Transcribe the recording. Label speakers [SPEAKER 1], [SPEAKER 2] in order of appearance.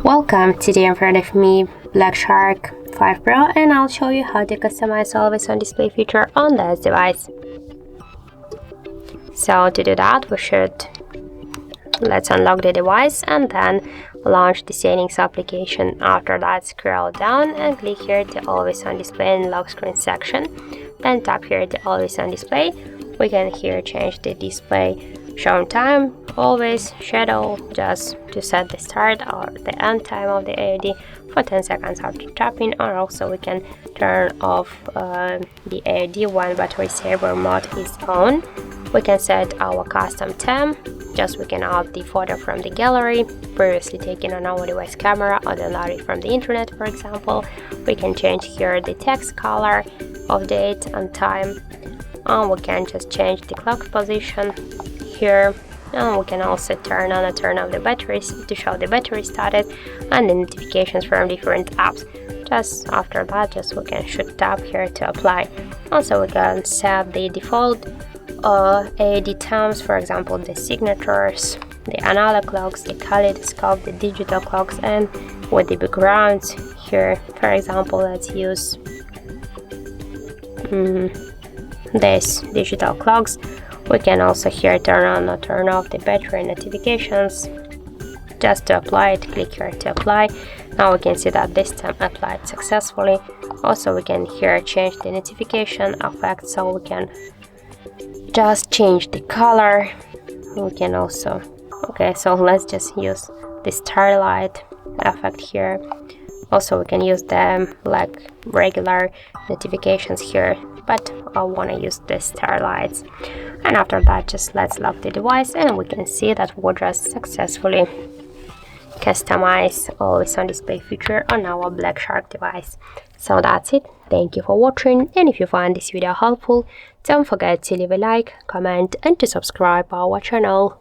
[SPEAKER 1] Welcome, today in front of me Black Shark 5 Pro, and I'll show you how to customize always on display feature on this device. So to do that, let's unlock the device and then launch the settings application. After that, scroll down and click here to always on display in lock screen section. Then tap here to always on display. We can here change the display showing time, always, shadow, just to set the start or the end time of the AOD for 10 seconds after tapping, or also we can turn off the AOD when battery saver mode is on. We can set our custom theme, just we can add the photo from the gallery previously taken on our device camera or download it from the internet, for example. We can change here the text color of date and time, and we can just change the clock position here, and we can also turn on and turn off the batteries to show the battery status and the notifications from different apps. Just after that, we should tap here to apply. Also we can set the default AOD terms, for example the signatures, the analog clocks, the kaleidoscope, the digital clocks, and with the backgrounds here. For example, let's use this digital clocks. We can also here turn on or turn off the battery notifications. Just to apply it, click here to apply. Now we can see that this time applied successfully. Also we can here change the notification effect, so we can just change the color. We can also, so let's just use the starlight effect here. Also we can use the like regular notifications here, but I want to use the starlights. And after that, just let's lock the device, and we can see that we just successfully customize always on display feature on our Black Shark device. So that's it. Thank you for watching, and if you find this video helpful, don't forget to leave a like, comment, and to subscribe our channel.